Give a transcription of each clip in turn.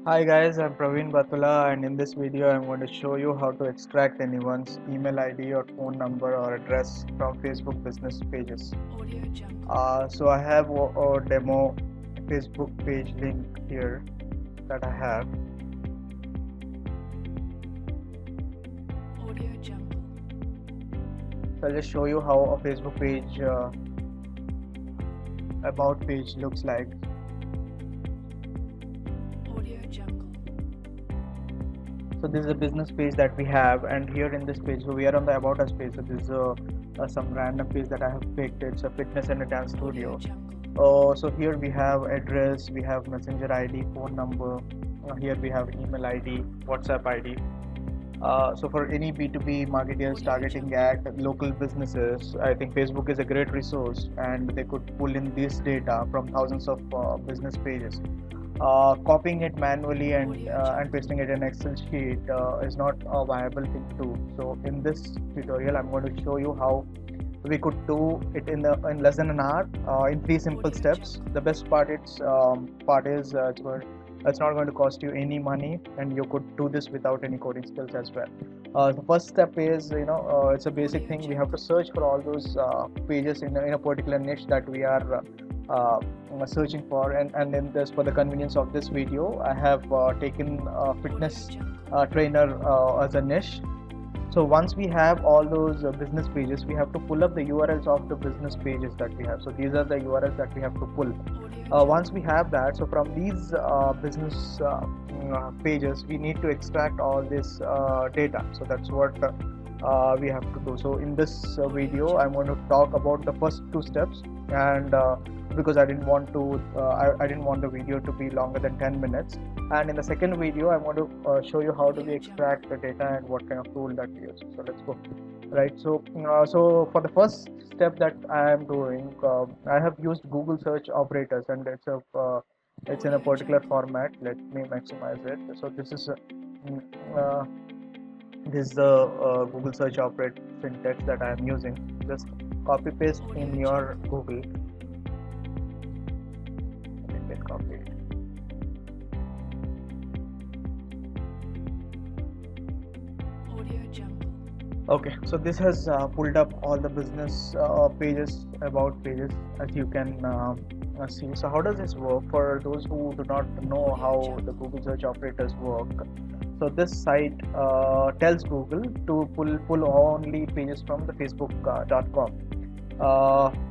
Hi guys, I'm Praveen Batula, and in this video I'm going to show you how to extract anyone's email ID or phone number or address from Facebook business pages. So I have a demo Facebook page link here that I have. So I'll just show you how a Facebook page about page looks like. So this is a business page that we have, and here in this page, so we are on the About Us page. So this is some random page that I have picked. It's a fitness and a dance studio. So here we have address, we have messenger ID, phone number. Here we have email ID, WhatsApp ID. So for any B2B marketers targeting at local businesses, I think Facebook is a great resource, and they could pull in this data from thousands of business pages. Copying it manually and pasting it in Excel sheet is not a viable thing to do. So in this tutorial, I'm going to show you how we could do it in less than an hour in three simple steps. The best part is it's not going to cost you any money, and you could do this without any coding skills as well. The first step is, it's a basic thing. We have to search for all those pages in a particular niche that we are searching for, and in this, for the convenience of this video, I have taken fitness trainer as a niche. So once we have all those business pages, we have to pull up the URLs of the business pages that we have. So these are the URLs that we have to pull. Once we have that, so from these business pages, we need to extract all this data. So that's what we have to do. So in this video, I'm going to talk about the first two steps, and because I didn't want to, I didn't want the video to be longer than 10 minutes. And in the second video, I want to show you how do we extract the data and what kind of tool that we use. So let's go. Right. So for the first step that I am doing, I have used Google search operators, and it's in a particular format. Let me maximize it. So this is the Google search operator syntax that I am using. Just copy paste in your Google. Copy it. Okay, so this has pulled up all the business pages, about pages, as you can see. So how does this work for those who do not know how the Google search operators work? So this site tells Google to pull only pages from the facebook.com.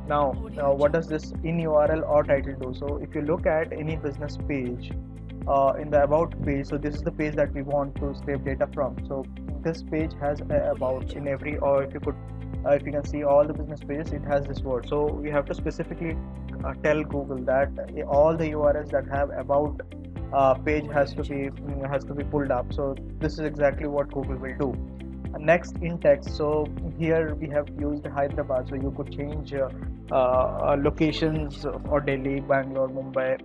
Now, what does this in URL or title do? So if you look at any business page in the about page, so this is the page that we want to scrape data from. So this page has about in every, or if you can see all the business pages, it has this word. So we have to specifically tell Google that all the URLs that have about page has to be pulled up. So this is exactly what Google will do. Next, in text, so here we have used Hyderabad, so you could change locations for Delhi, Bangalore, Mumbai,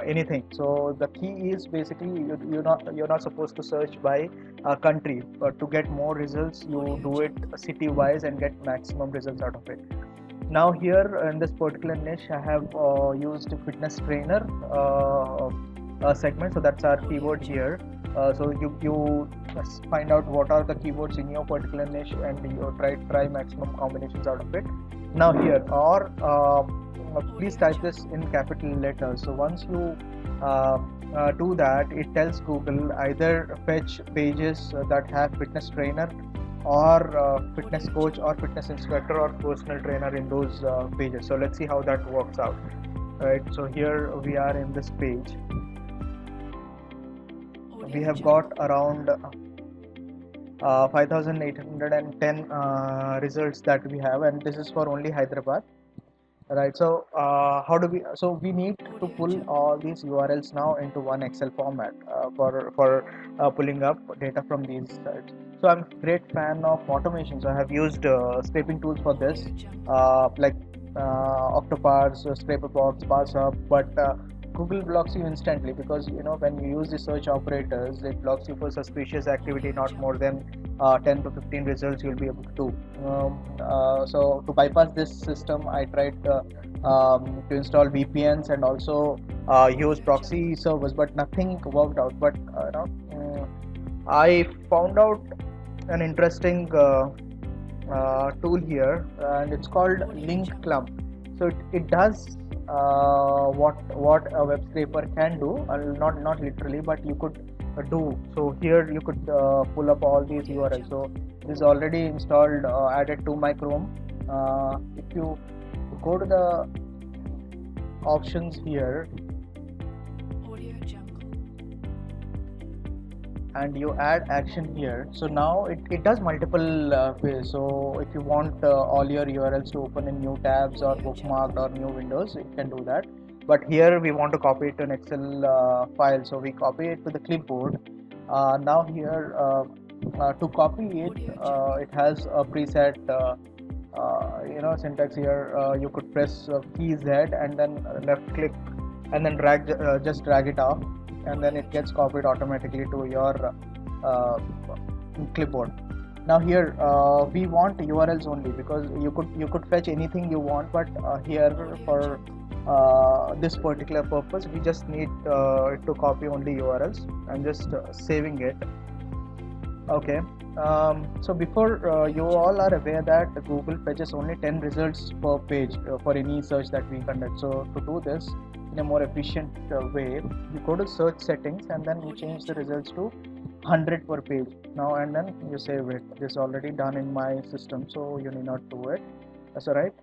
anything. So the key is basically you're not supposed to search by country, but to get more results you do it city wise and get maximum results out of it. Now here in this particular niche, I have used fitness trainer segment, so that's our keyword here. So you find out what are the keywords in your particular niche, and you try maximum combinations out of it. Now here, or please type this in capital letters. So once you do that, it tells Google either fetch pages that have fitness trainer or fitness coach or fitness instructor or personal trainer in those pages. So let's see how that works out. Right, so here we are in this page. We have got around 5,810 results that we have, and this is for only Hyderabad. Right, so we need to pull all these URLs now into one Excel format for pulling up data from these sites. So I'm a great fan of automations. I have used scraping tools for this, like Octopars, Scraperbox, PassUp, but Google blocks you instantly, because when you use the search operators, it blocks you for suspicious activity, not more than 10 to 15 results you'll be able to do. So to bypass this system, I tried to install VPNs, and also use proxy servers, but nothing worked out. But I found out an interesting tool here, and it's called Link Clump. So it does what a web scraper can do, not literally, but you could do. So here you could pull up all these URLs. So this is already installed, added to my Chrome. If you go to the options here and you add action here, so now it does multiple ways. So if you want all your URLs to open in new tabs or bookmarked or new windows, it can do that. But here we want to copy it to an Excel file, so we copy it to the clipboard. Now here to copy it, it has a preset syntax here. You could press key Z and then left click and then just drag it off, and then it gets copied automatically to your clipboard. Now here we want URLs only, because you could fetch anything you want, but here for this particular purpose we just need to copy only URLs. I'm just saving it. Okay. So before you all are aware that Google fetches only 10 results per page for any search that we conduct. So to do this in a more efficient way, you go to search settings and then you change the results to 100 per page now, and then you save it. This is already done in my system, so you need not do it. That's all right.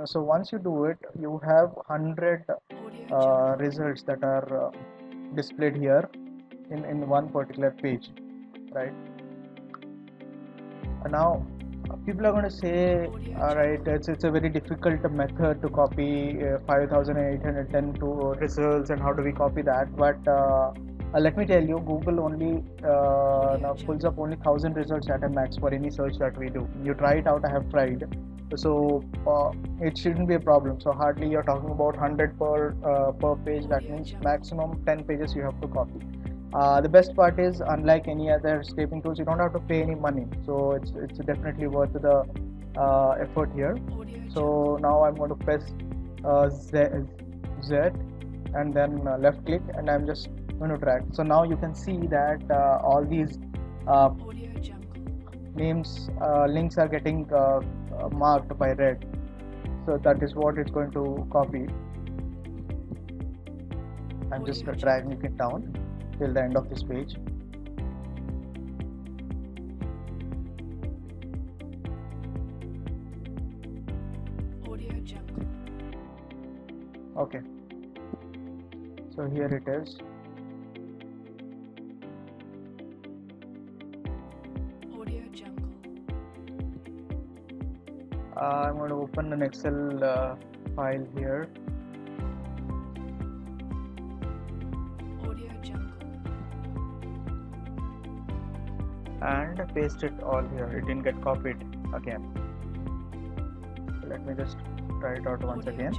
So once you do it, you have 100 results that are displayed here in one particular page, right? Now people are going to say, all right, it's a very difficult method to copy 5810 to results, and how do we copy that? But let me tell you, Google only now pulls up only 1000 results at a max for any search that we do. You try it out. I have tried, so it shouldn't be a problem. So hardly you're talking about 100 per page. That means maximum 10 pages you have to copy. The best part is, unlike any other scraping tools, you don't have to pay any money, so it's definitely worth the effort here. So now I'm going to press Z and then left click, and I'm just going to drag. So now you can see that all these names links are getting marked by red. So that is what it's going to copy. I'm just dragging it down till the end of this page. Okay, so here it is. I'm going to open an Excel file here. And paste it all here. It didn't get copied again. So let me just try it out once again.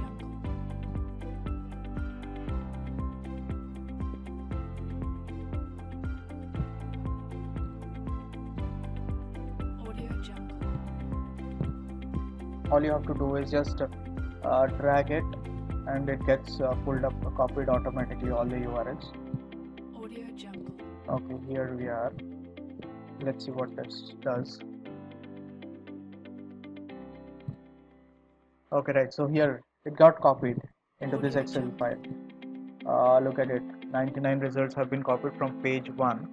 All you have to do is just drag it, and it gets pulled up, copied automatically, all the URLs. Okay, here we are. Let's see what this does. Okay, right, so here it got copied into this Excel file. Look at it, 99 results have been copied from page 1.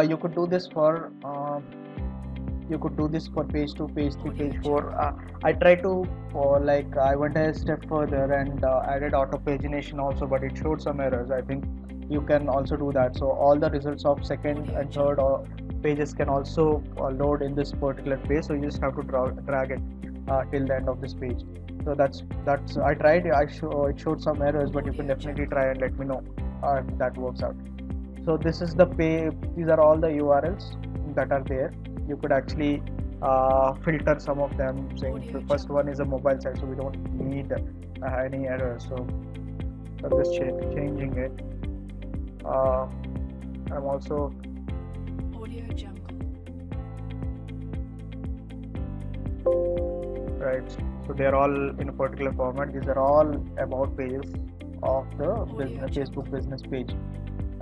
You could do this for page 2, page 3, page 4. I tried to I went a step further and added auto pagination also, but it showed some errors. I think you can also do that. So all the results of second and third pages can also load in this particular page. So you just have to drag it till the end of this page. So that's I tried. It showed some errors, but you can definitely try and let me know if that works out. So this is the page. These are all the URLs that are there. You could actually filter some of them, saying the first one is a mobile site, so we don't need any errors. So I'm just changing it. I'm also right, so they are all in a particular format. These are all about pages, of the business Facebook business page,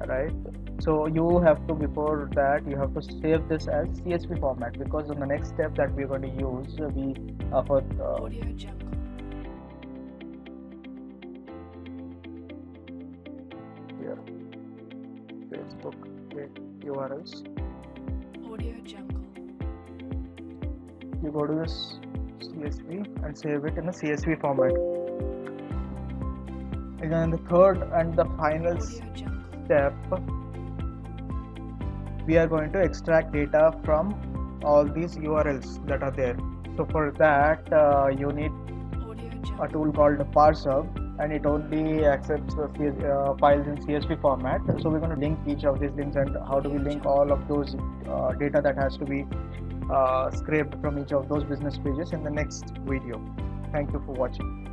right? So you have to, before that you have to save this as CSV format, because on the next step that we're going to use, we for here Facebook URLs. You go to this CSV and save it in a CSV format. And then the third and the final step, we are going to extract data from all these URLs that are there. So for that you need a tool called ParseHub, and it only accepts files in CSV format. So we're going to link each of these links, and how do we link all of those data that has to be scraped from each of those business pages in the next video. Thank you for watching.